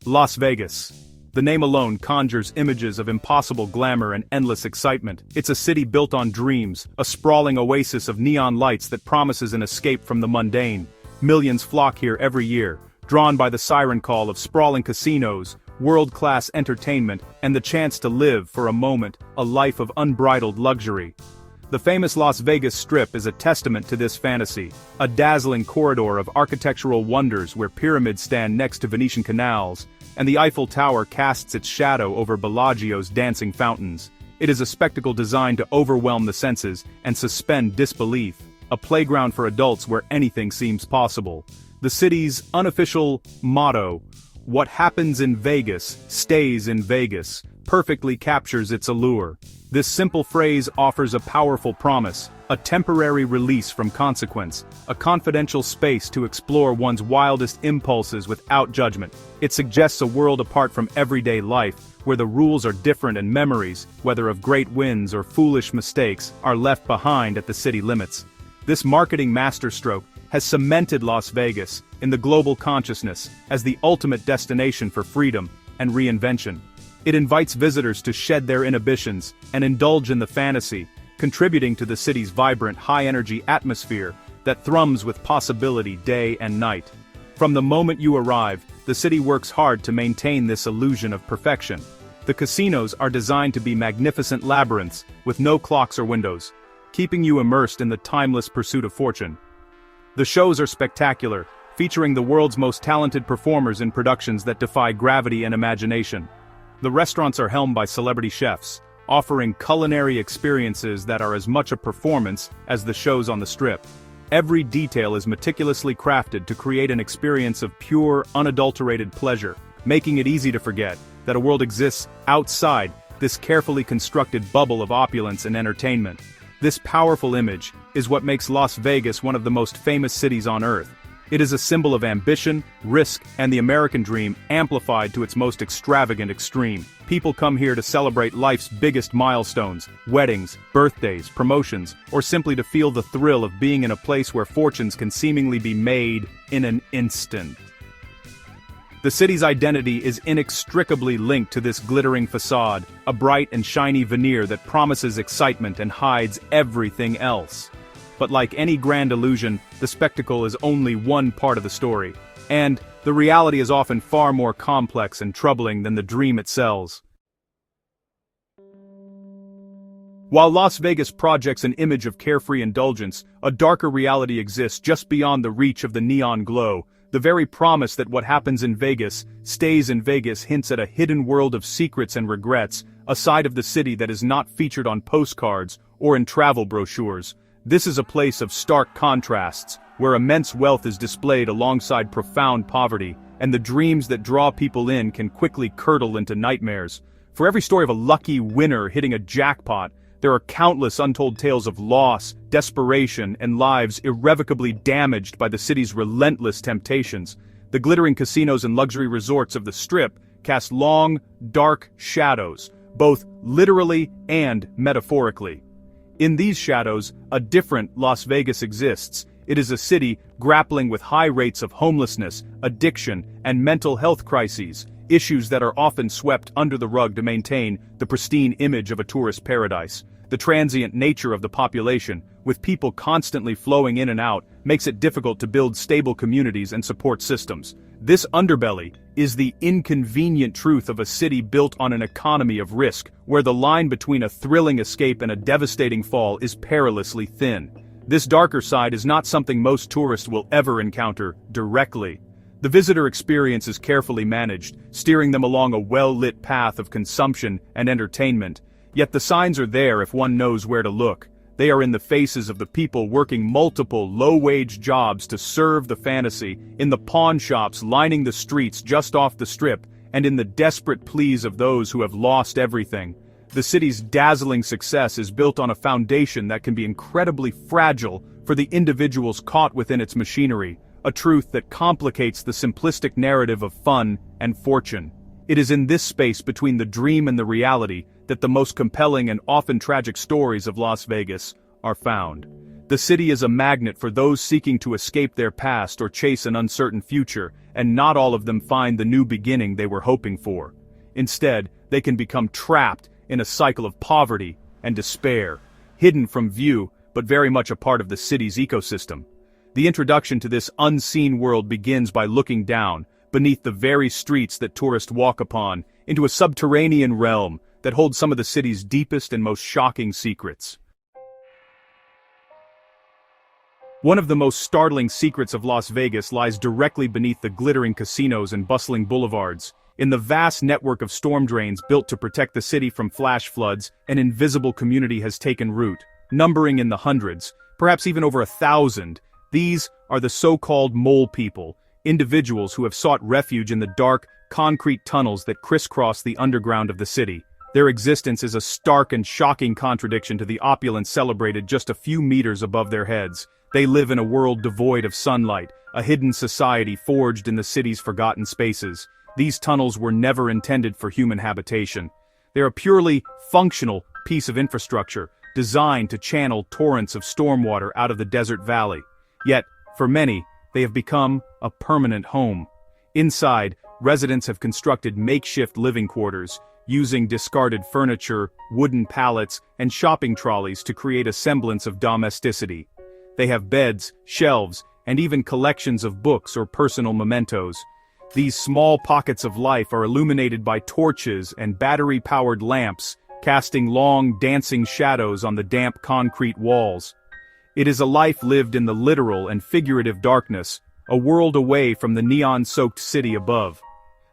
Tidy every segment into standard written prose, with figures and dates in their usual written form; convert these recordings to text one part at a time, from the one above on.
Las Vegas. The name alone conjures images of impossible glamour and endless excitement. It's a city built on dreams, a sprawling oasis of neon lights that promises an escape from the mundane. Millions flock here every year, drawn by the siren call of sprawling casinos, world-class entertainment, and the chance to live, for a moment, a life of unbridled luxury. The famous Las Vegas Strip is a testament to this fantasy, a dazzling corridor of architectural wonders where pyramids stand next to Venetian canals, and the Eiffel Tower casts its shadow over Bellagio's dancing fountains. It is a spectacle designed to overwhelm the senses and suspend disbelief, a playground for adults where anything seems possible. The city's unofficial motto, "What happens in Vegas, stays in Vegas," perfectly captures its allure. This simple phrase offers a powerful promise, a temporary release from consequence, a confidential space to explore one's wildest impulses without judgment. It suggests a world apart from everyday life, where the rules are different and memories, whether of great wins or foolish mistakes, are left behind at the city limits. This marketing masterstroke has cemented Las Vegas in the global consciousness as the ultimate destination for freedom and reinvention. It invites visitors to shed their inhibitions and indulge in the fantasy, contributing to the city's vibrant, high-energy atmosphere that thrums with possibility day and night. From the moment you arrive, the city works hard to maintain this illusion of perfection. The casinos are designed to be magnificent labyrinths with no clocks or windows, keeping you immersed in the timeless pursuit of fortune. The shows are spectacular, featuring the world's most talented performers in productions that defy gravity and imagination. The restaurants are helmed by celebrity chefs, offering culinary experiences that are as much a performance as the shows on the Strip. Every detail is meticulously crafted to create an experience of pure, unadulterated pleasure, making it easy to forget that a world exists outside this carefully constructed bubble of opulence and entertainment. This powerful image is what makes Las Vegas one of the most famous cities on Earth. It is a symbol of ambition, risk, and the American dream amplified to its most extravagant extreme. People come here to celebrate life's biggest milestones, weddings, birthdays, promotions, or simply to feel the thrill of being in a place where fortunes can seemingly be made in an instant. The city's identity is inextricably linked to this glittering facade, a bright and shiny veneer that promises excitement and hides everything else. But like any grand illusion, the spectacle is only one part of the story, and the reality is often far more complex and troubling than the dream it sells. While Las Vegas projects an image of carefree indulgence, a darker reality exists just beyond the reach of the neon glow. The very promise that what happens in Vegas stays in Vegas hints at a hidden world of secrets and regrets, a side of the city that is not featured on postcards or in travel brochures. This is a place of stark contrasts, where immense wealth is displayed alongside profound poverty, and the dreams that draw people in can quickly curdle into nightmares. For every story of a lucky winner hitting a jackpot, there are countless untold tales of loss, desperation, and lives irrevocably damaged by the city's relentless temptations. The glittering casinos and luxury resorts of the Strip cast long, dark shadows, both literally and metaphorically. In these shadows, a different Las Vegas exists. It is a city grappling with high rates of homelessness, addiction, and mental health crises, issues that are often swept under the rug to maintain the pristine image of a tourist paradise. The transient nature of the population, with people constantly flowing in and out, makes it difficult to build stable communities and support systems. This underbelly is the inconvenient truth of a city built on an economy of risk, where the line between a thrilling escape and a devastating fall is perilously thin. This darker side is not something most tourists will ever encounter directly. The visitor experience is carefully managed, steering them along a well-lit path of consumption and entertainment. Yet the signs are there if one knows where to look. They are in the faces of the people working multiple low-wage jobs to serve the fantasy, in the pawn shops lining the streets just off the Strip, and in the desperate pleas of those who have lost everything. The city's dazzling success is built on a foundation that can be incredibly fragile for the individuals caught within its machinery, a truth that complicates the simplistic narrative of fun and fortune. It is in this space between the dream and the reality that the most compelling and often tragic stories of Las Vegas are found. The city is a magnet for those seeking to escape their past or chase an uncertain future, and not all of them find the new beginning they were hoping for. Instead, they can become trapped in a cycle of poverty and despair, hidden from view but very much a part of the city's ecosystem. The introduction to this unseen world begins by looking down, beneath the very streets that tourists walk upon, into a subterranean realm that holds some of the city's deepest and most shocking secrets. One of the most startling secrets of Las Vegas lies directly beneath the glittering casinos and bustling boulevards. In the vast network of storm drains built to protect the city from flash floods, an invisible community has taken root, numbering in the hundreds, perhaps even over 1,000. These are the so-called mole people, individuals who have sought refuge in the dark, concrete tunnels that crisscross the underground of the city. Their existence is a stark and shocking contradiction to the opulence celebrated just a few meters above their heads. They live in a world devoid of sunlight, a hidden society forged in the city's forgotten spaces. These tunnels were never intended for human habitation. They're a purely functional piece of infrastructure, designed to channel torrents of stormwater out of the desert valley. Yet, for many, they have become a permanent home. Inside, residents have constructed makeshift living quarters, using discarded furniture, wooden pallets, and shopping trolleys to create a semblance of domesticity. They have beds, shelves, and even collections of books or personal mementos. These small pockets of life are illuminated by torches and battery-powered lamps, casting long, dancing shadows on the damp concrete walls. It is a life lived in the literal and figurative darkness, a world away from the neon-soaked city above.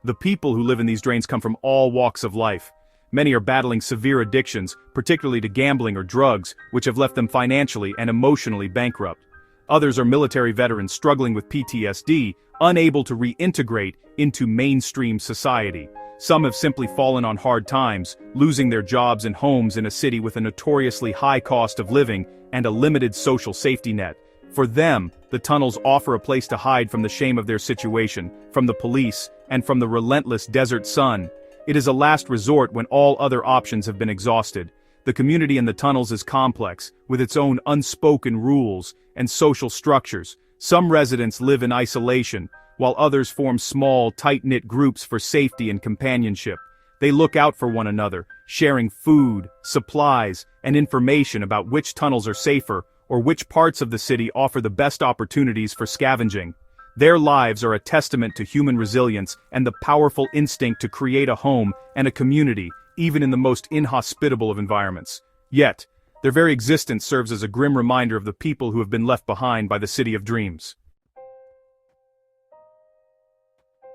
The people who live in these drains come from all walks of life. Many are battling severe addictions, particularly to gambling or drugs, which have left them financially and emotionally bankrupt. Others are military veterans struggling with PTSD, unable to reintegrate into mainstream society. Some have simply fallen on hard times, losing their jobs and homes in a city with a notoriously high cost of living and a limited social safety net. For them, the tunnels offer a place to hide from the shame of their situation, from the police, and from the relentless desert sun. It is a last resort when all other options have been exhausted. The community in the tunnels is complex, with its own unspoken rules and social structures. Some residents live in isolation, while others form small, tight-knit groups for safety and companionship. They look out for one another, sharing food, supplies, and information about which tunnels are safer or which parts of the city offer the best opportunities for scavenging. Their lives are a testament to human resilience and the powerful instinct to create a home and a community, even in the most inhospitable of environments. Yet, their very existence serves as a grim reminder of the people who have been left behind by the City of Dreams.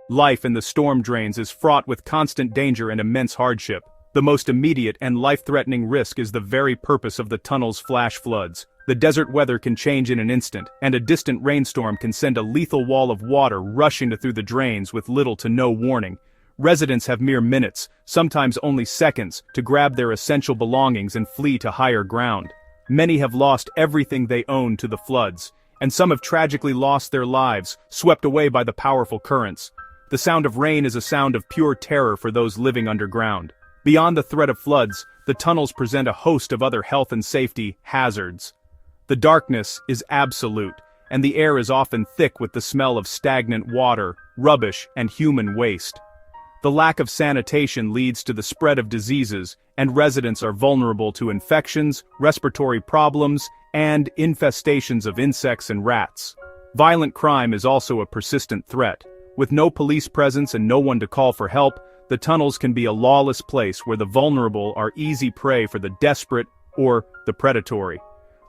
Life in the storm drains is fraught with constant danger and immense hardship. The most immediate and life-threatening risk is the very purpose of the tunnel's flash floods. The desert weather can change in an instant, and a distant rainstorm can send a lethal wall of water rushing through the drains with little to no warning. Residents have mere minutes, sometimes only seconds, to grab their essential belongings and flee to higher ground. Many have lost everything they own to the floods, and some have tragically lost their lives, swept away by the powerful currents. The sound of rain is a sound of pure terror for those living underground. Beyond the threat of floods, the tunnels present a host of other health and safety hazards. The darkness is absolute, and the air is often thick with the smell of stagnant water, rubbish, and human waste. The lack of sanitation leads to the spread of diseases, and residents are vulnerable to infections, respiratory problems, and infestations of insects and rats. Violent crime is also a persistent threat. With no police presence and no one to call for help, the tunnels can be a lawless place where the vulnerable are easy prey for the desperate or the predatory.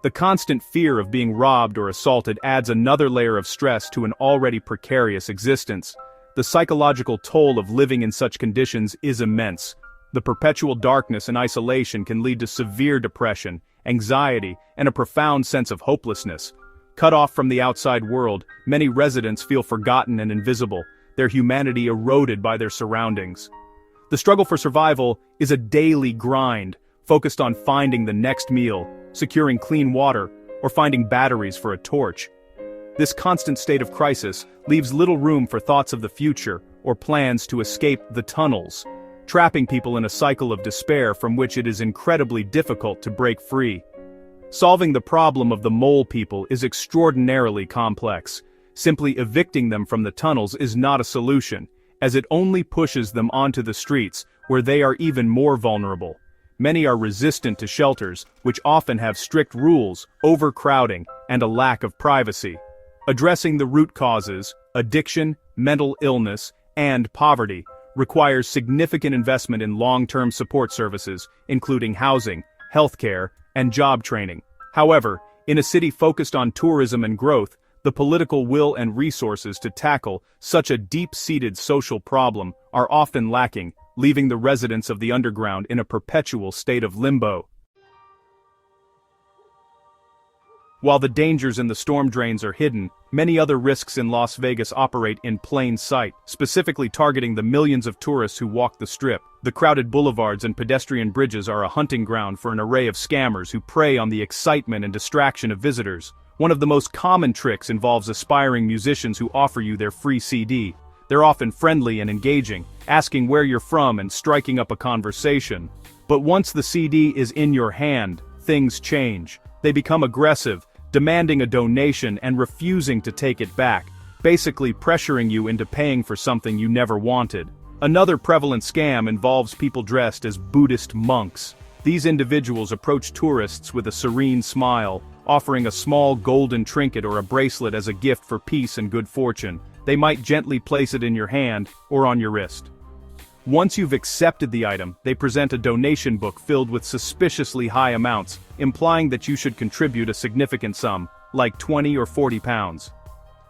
The constant fear of being robbed or assaulted adds another layer of stress to an already precarious existence. The psychological toll of living in such conditions is immense. The perpetual darkness and isolation can lead to severe depression, anxiety, and a profound sense of hopelessness. Cut off from the outside world, many residents feel forgotten and invisible, their humanity eroded by their surroundings. The struggle for survival is a daily grind, focused on finding the next meal, securing clean water, or finding batteries for a torch. This constant state of crisis leaves little room for thoughts of the future or plans to escape the tunnels, trapping people in a cycle of despair from which it is incredibly difficult to break free. Solving the problem of the mole people is extraordinarily complex. Simply evicting them from the tunnels is not a solution, as it only pushes them onto the streets, where they are even more vulnerable. Many are resistant to shelters, which often have strict rules, overcrowding, and a lack of privacy. Addressing the root causes, addiction, mental illness, and poverty, requires significant investment in long-term support services, including housing, healthcare, and job training. However, in a city focused on tourism and growth, the political will and resources to tackle such a deep-seated social problem are often lacking, leaving the residents of the underground in a perpetual state of limbo. While the dangers in the storm drains are hidden, many other risks in Las Vegas operate in plain sight, specifically targeting the millions of tourists who walk the Strip. The crowded boulevards and pedestrian bridges are a hunting ground for an array of scammers who prey on the excitement and distraction of visitors. One of the most common tricks involves aspiring musicians who offer you their free CD. They're often friendly and engaging, asking where you're from and striking up a conversation. But once the CD is in your hand, things change. They become aggressive, demanding a donation and refusing to take it back, basically pressuring you into paying for something you never wanted. Another prevalent scam involves people dressed as Buddhist monks. These individuals approach tourists with a serene smile, offering a small golden trinket or a bracelet as a gift for peace and good fortune. They might gently place it in your hand or on your wrist. Once you've accepted the item, they present a donation book filled with suspiciously high amounts, implying that you should contribute a significant sum, like 20 or 40 pounds.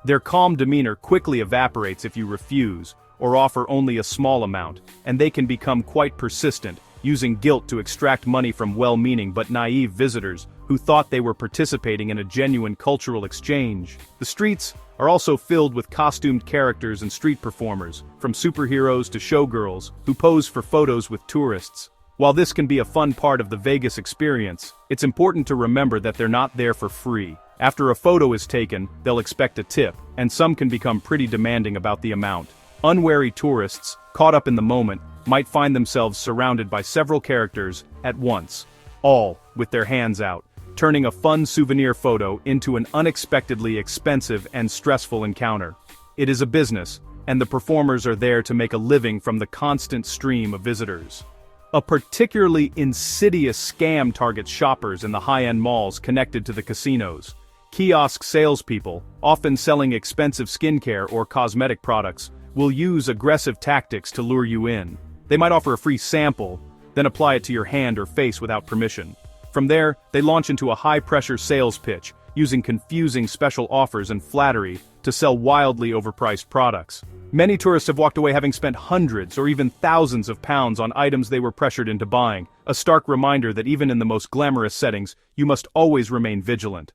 Their calm demeanor quickly evaporates if you refuse, or offer only a small amount, and they can become quite persistent, using guilt to extract money from well-meaning but naive visitors who thought they were participating in a genuine cultural exchange. The streets are also filled with costumed characters and street performers, from superheroes to showgirls, who pose for photos with tourists. While this can be a fun part of the Vegas experience, it's important to remember that they're not there for free. After a photo is taken, they'll expect a tip, and some can become pretty demanding about the amount. Unwary tourists, caught up in the moment, might find themselves surrounded by several characters at once, all with their hands out, turning a fun souvenir photo into an unexpectedly expensive and stressful encounter. It is a business, and the performers are there to make a living from the constant stream of visitors. A particularly insidious scam targets shoppers in the high-end malls connected to the casinos. Kiosk salespeople, often selling expensive skincare or cosmetic products, will use aggressive tactics to lure you in. They might offer a free sample, then apply it to your hand or face without permission. From there, they launch into a high-pressure sales pitch, using confusing special offers and flattery to sell wildly overpriced products. Many tourists have walked away having spent hundreds or even thousands of pounds on items they were pressured into buying, a stark reminder that even in the most glamorous settings, you must always remain vigilant.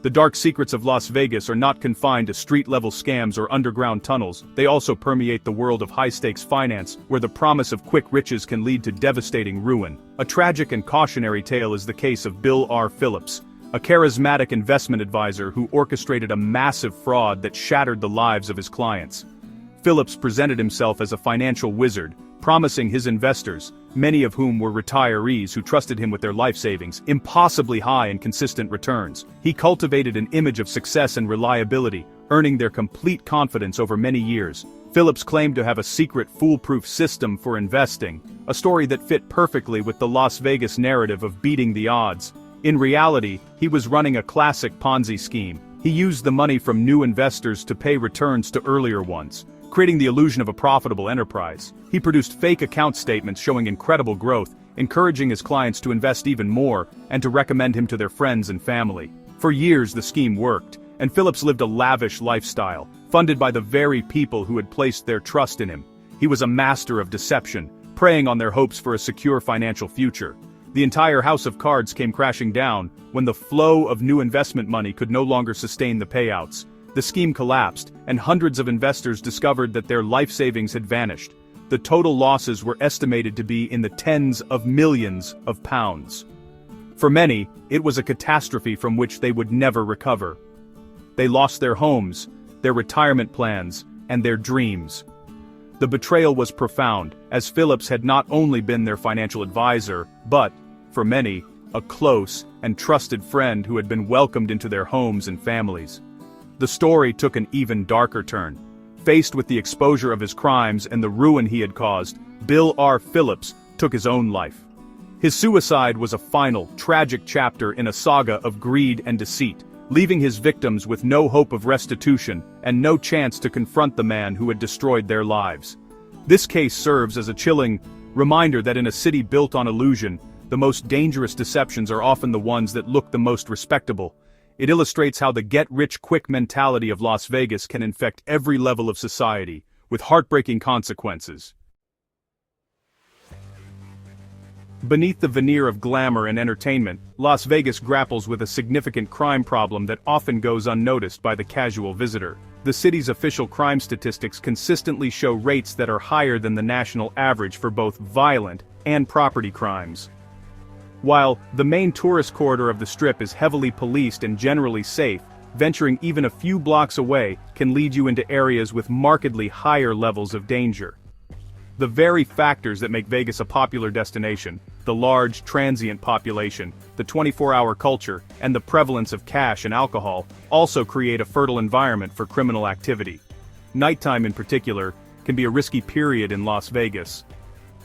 The dark secrets of Las Vegas are not confined to street-level scams or underground tunnels. They also permeate the world of high-stakes finance, where the promise of quick riches can lead to devastating ruin. A tragic and cautionary tale is the case of Bill R. Phillips, a charismatic investment advisor who orchestrated a massive fraud that shattered the lives of his clients. Phillips presented himself as a financial wizard, promising his investors, many of whom were retirees who trusted him with their life savings, impossibly high and consistent returns. He cultivated an image of success and reliability, earning their complete confidence over many years. Phillips claimed to have a secret foolproof system for investing, a story that fit perfectly with the Las Vegas narrative of beating the odds. In reality, he was running a classic Ponzi scheme. He used the money from new investors to pay returns to earlier ones, creating the illusion of a profitable enterprise. He produced fake account statements showing incredible growth, encouraging his clients to invest even more and to recommend him to their friends and family. For years the scheme worked, and Phillips lived a lavish lifestyle, funded by the very people who had placed their trust in him. He was a master of deception, preying on their hopes for a secure financial future. The entire house of cards came crashing down when the flow of new investment money could no longer sustain the payouts. The scheme collapsed, and hundreds of investors discovered that their life savings had vanished. The total losses were estimated to be in the tens of millions of pounds. For many, it was a catastrophe from which they would never recover. They lost their homes, their retirement plans, and their dreams. The betrayal was profound, as Phillips had not only been their financial advisor, but, for many, a close and trusted friend who had been welcomed into their homes and families. The story took an even darker turn. Faced with the exposure of his crimes and the ruin he had caused, Bill R. Phillips took his own life. His suicide was a final, tragic chapter in a saga of greed and deceit, leaving his victims with no hope of restitution and no chance to confront the man who had destroyed their lives. This case serves as a chilling reminder that in a city built on illusion, the most dangerous deceptions are often the ones that look the most respectable. It illustrates how the get-rich-quick mentality of Las Vegas can infect every level of society, with heartbreaking consequences. Beneath the veneer of glamour and entertainment, Las Vegas grapples with a significant crime problem that often goes unnoticed by the casual visitor. The city's official crime statistics consistently show rates that are higher than the national average for both violent and property crimes. While the main tourist corridor of the Strip is heavily policed and generally safe, venturing even a few blocks away can lead you into areas with markedly higher levels of danger. The very factors that make Vegas a popular destination, the large transient population, the 24-hour culture, and the prevalence of cash and alcohol, also create a fertile environment for criminal activity. Nighttime in particular can be a risky period in Las Vegas.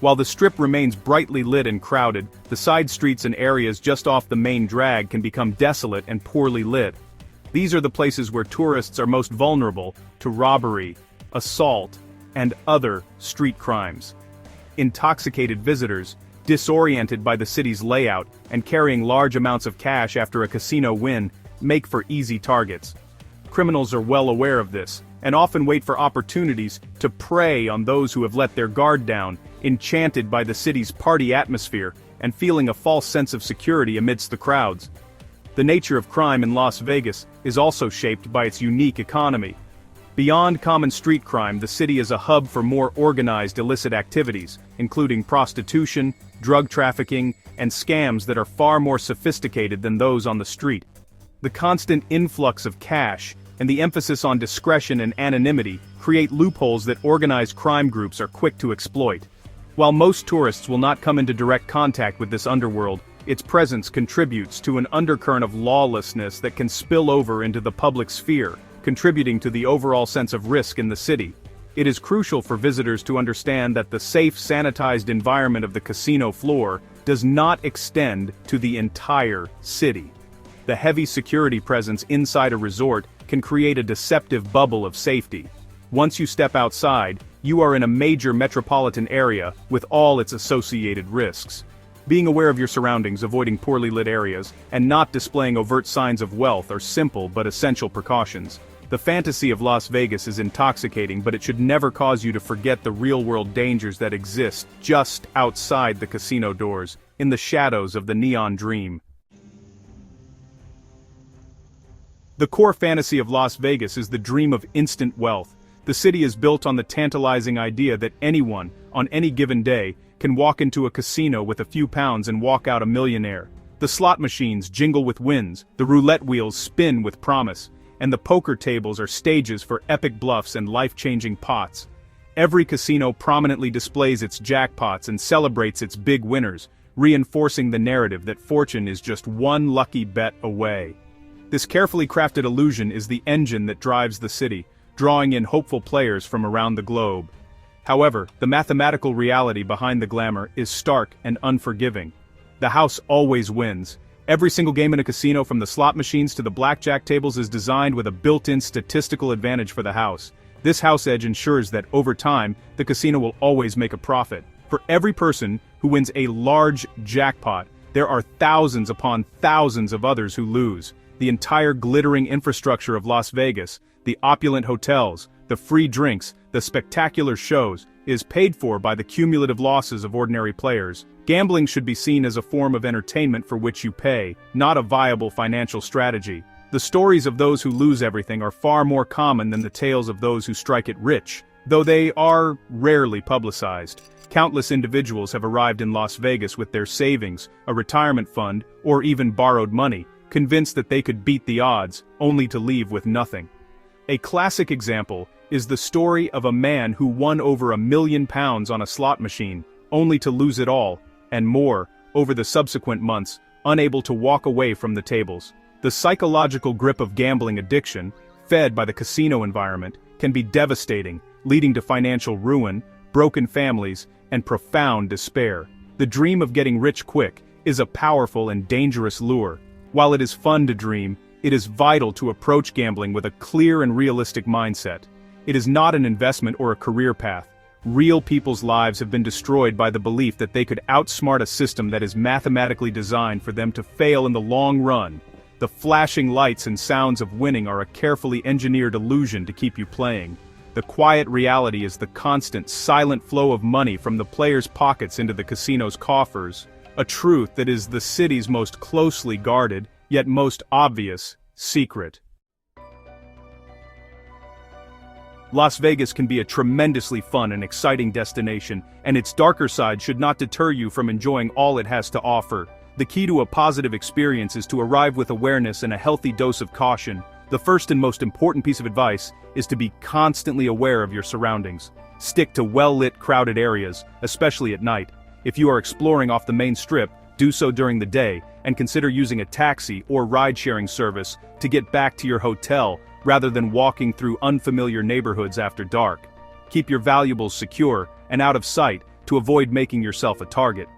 While the Strip remains brightly lit and crowded, the side streets and areas just off the main drag can become desolate and poorly lit. These are the places where tourists are most vulnerable to robbery, assault, and other street crimes. Intoxicated visitors, disoriented by the city's layout and carrying large amounts of cash after a casino win, make for easy targets. Criminals are well aware of this, and often wait for opportunities to prey on those who have let their guard down, enchanted by the city's party atmosphere and feeling a false sense of security amidst the crowds. The nature of crime in Las Vegas is also shaped by its unique economy. Beyond common street crime, the city is a hub for more organized illicit activities, including prostitution, drug trafficking, and scams that are far more sophisticated than those on the street. The constant influx of cash and the emphasis on discretion and anonymity create loopholes that organized crime groups are quick to exploit. While most tourists will not come into direct contact with this underworld, its presence contributes to an undercurrent of lawlessness that can spill over into the public sphere, contributing to the overall sense of risk in the city. It is crucial for visitors to understand that the safe, sanitized environment of the casino floor does not extend to the entire city. The heavy security presence inside a resort can create a deceptive bubble of safety. Once you step outside, you are in a major metropolitan area with all its associated risks. Being aware of your surroundings, avoiding poorly lit areas, and not displaying overt signs of wealth are simple but essential precautions. The fantasy of Las Vegas is intoxicating, but it should never cause you to forget the real-world dangers that exist just outside the casino doors, in the shadows of the neon dream. The core fantasy of Las Vegas is the dream of instant wealth. The city is built on the tantalizing idea that anyone, on any given day, can walk into a casino with a few pounds and walk out a millionaire. The slot machines jingle with wins, the roulette wheels spin with promise, and the poker tables are stages for epic bluffs and life-changing pots. Every casino prominently displays its jackpots and celebrates its big winners, reinforcing the narrative that fortune is just one lucky bet away. This carefully crafted illusion is the engine that drives the city, drawing in hopeful players from around the globe. However, the mathematical reality behind the glamour is stark and unforgiving. The house always wins. Every single game in a casino, from the slot machines to the blackjack tables, is designed with a built-in statistical advantage for the house. This house edge ensures that, over time, the casino will always make a profit. For every person who wins a large jackpot, there are thousands upon thousands of others who lose. The entire glittering infrastructure of Las Vegas, the opulent hotels, the free drinks, the spectacular shows, is paid for by the cumulative losses of ordinary players. Gambling should be seen as a form of entertainment for which you pay, not a viable financial strategy. The stories of those who lose everything are far more common than the tales of those who strike it rich, though they are rarely publicized. Countless individuals have arrived in Las Vegas with their savings, a retirement fund, or even borrowed money, convinced that they could beat the odds, only to leave with nothing. A classic example is the story of a man who won over £1 million on a slot machine, only to lose it all, and more, over the subsequent months, unable to walk away from the tables. The psychological grip of gambling addiction, fed by the casino environment, can be devastating, leading to financial ruin, broken families, and profound despair. The dream of getting rich quick is a powerful and dangerous lure. While it is fun to dream, it is vital to approach gambling with a clear and realistic mindset. It is not an investment or a career path. Real people's lives have been destroyed by the belief that they could outsmart a system that is mathematically designed for them to fail in the long run. The flashing lights and sounds of winning are a carefully engineered illusion to keep you playing. The quiet reality is the constant, silent flow of money from the players' pockets into the casino's coffers, a truth that is the city's most closely guarded, yet most obvious, secret. Las Vegas can be a tremendously fun and exciting destination, and its darker side should not deter you from enjoying all it has to offer. The key to a positive experience is to arrive with awareness and a healthy dose of caution. The first and most important piece of advice is to be constantly aware of your surroundings. Stick to well-lit, crowded areas, especially at night. If you are exploring off the main strip, do so during the day, and consider using a taxi or ride-sharing service to get back to your hotel rather than walking through unfamiliar neighborhoods after dark. Keep your valuables secure and out of sight to avoid making yourself a target.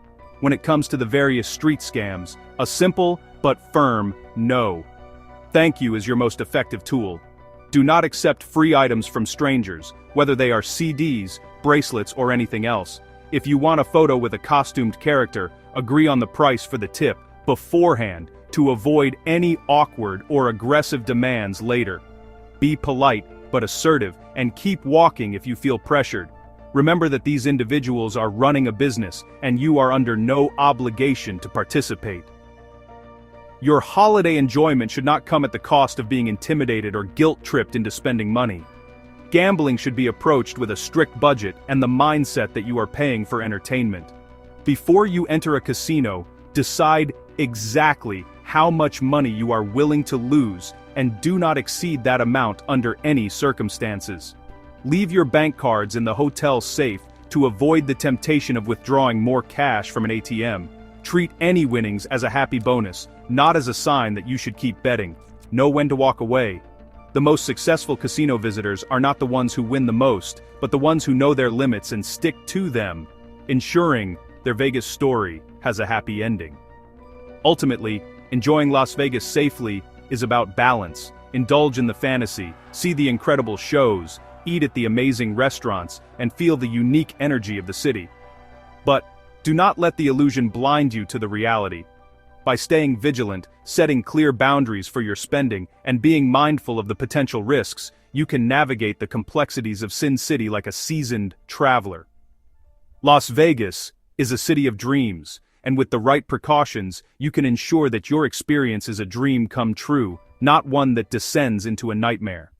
When it comes to the various street scams, a simple but firm no. Thank you is your most effective tool. Do not accept free items from strangers, whether they are CDs, bracelets, or anything else. If you want a photo with a costumed character, agree on the price for the tip beforehand to avoid any awkward or aggressive demands later. Be polite but assertive and keep walking if you feel pressured. Remember that these individuals are running a business and you are under no obligation to participate. Your holiday enjoyment should not come at the cost of being intimidated or guilt-tripped into spending money. Gambling should be approached with a strict budget and the mindset that you are paying for entertainment. Before you enter a casino, decide exactly how much money you are willing to lose and do not exceed that amount under any circumstances. Leave your bank cards in the hotel safe to avoid the temptation of withdrawing more cash from an ATM. Treat any winnings as a happy bonus, not as a sign that you should keep betting. Know when to walk away. The most successful casino visitors are not the ones who win the most, but the ones who know their limits and stick to them, ensuring their Vegas story has a happy ending. Ultimately, enjoying Las Vegas safely is about balance. Indulge in the fantasy, see the incredible shows, eat at the amazing restaurants, and feel the unique energy of the city. But do not let the illusion blind you to the reality. By staying vigilant, setting clear boundaries for your spending, and being mindful of the potential risks, you can navigate the complexities of Sin City like a seasoned traveler. Las Vegas is a city of dreams, and with the right precautions, you can ensure that your experience is a dream come true, not one that descends into a nightmare.